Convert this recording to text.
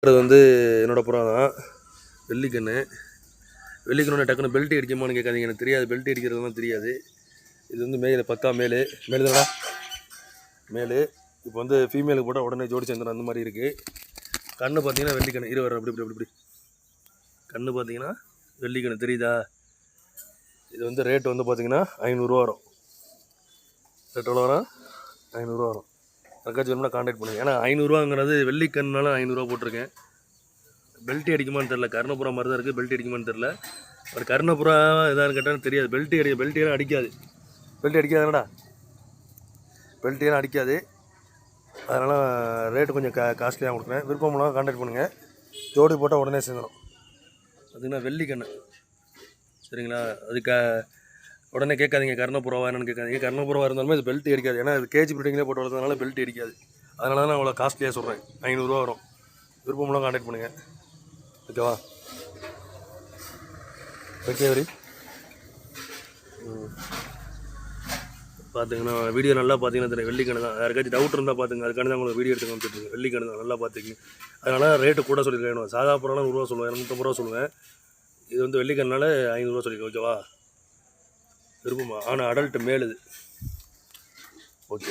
அது வந்து என்னோடய புறா தான் வெள்ளிக்கண்ணு. வெள்ளிக்கண்ணு டக்குன்னு பெல்ட் அடிக்குமான்னு கேட்காதீங்க, எனக்கு தெரியாது. பெல்ட் அடிக்கிறதுலாம் தெரியாது. இது வந்து மேலே பக்கா மேலு தானே மேலு. இப்போ வந்து ஃபீமேலுக்கு போட்டால் உடனே ஜோடி சேர்ந்துடும், அந்த மாதிரி இருக்குது. கண்ணு பார்த்தீங்கன்னா வெள்ளிக்கண்ணு. வர அப்படி இப்படி இப்படி கண்ணு பார்த்தீங்கன்னா வெள்ளிக்கண்ணு தெரியுதா? இது வந்து ரேட்டு வந்து பார்த்தீங்கன்னா 500 வரும். ரேட் எவ்வளோ வரும்? 500 வரும். யாருக்காச்சும் வேணும்னா கான்டாக்ட் பண்ணுங்கள். ஏன்னா 500 வெள்ளிக்கண்ணால 500 போட்டிருக்கேன். பெல்ட் அடிக்குமான்னு தெரில. கர்ணப்புறா மாதிரி தான் இருக்குது, பெல்ட் அடிக்குமான்னு தெரில. ஒரு கர்ணப்புறா எதாவது கேட்டாலும் தெரியாது. பெல்ட் அடிக்காது. பெல்ட் அடிக்காதுடா, பெல்ட் ஏன்னா அடிக்காது. அதனால் ரேட்டு கொஞ்சம் காஸ்ட்லியாக கொடுக்குறேன். விருப்பம்லாம் கான்டாக்ட் பண்ணுங்கள். ஜோடி போட்டால் உடனே சேர்ந்துடும். அதுனா வெள்ளிக்கண்ணு சரிங்களா? அதுக்கு உடனே கேட்காதீங்க கர்ணப்புறாவா என்னன்னு கேட்காதீங்க. கர்ணப்புறாவாக இருந்தாலுமே அது பெல்ட் அடிக்காது. ஏன்னா அது கேஜி ப்ரீடிங்லேயே போட்டு வரதுனால பெல்ட் அடிக்காது. அதனால தான் நான் அவ்வளோ காஸ்ட்லியாக சொல்கிறேன். 500 வரும். விருப்பம்லாம் கான்டாக்ட் பண்ணுங்கள். ஓகேவா? ஓகே வரி. பார்த்துங்கன்னா வீடியோ நல்லா பார்த்தீங்கன்னா தெரியும். வெள்ளிக்கண்ணு தான். யாருக்காச்சும் டவுட் இருந்தால் பார்த்துங்க. அதுக்காண்டி தான் உங்களுக்கு வீடியோ எடுத்து காமிச்சிட்ருக்கேன். வெள்ளிக்கண்ணு தான், நல்லா பார்த்துக்கிங்க. அதனால் ரேட்டு கூட சொல்லியிருக்கேன். சாதா புறாலாம் 100 ரூபா சொல்லுவேன், 250 ரூபா சொல்லுவேன். இது வந்து வெள்ளிக்கண்ணால 500 ரூபா சொல்லியிருக்கேன். ஓகேவா? விருப்பமா? ஆனால் அடல்ட்டு மேல் இது. ஓகே.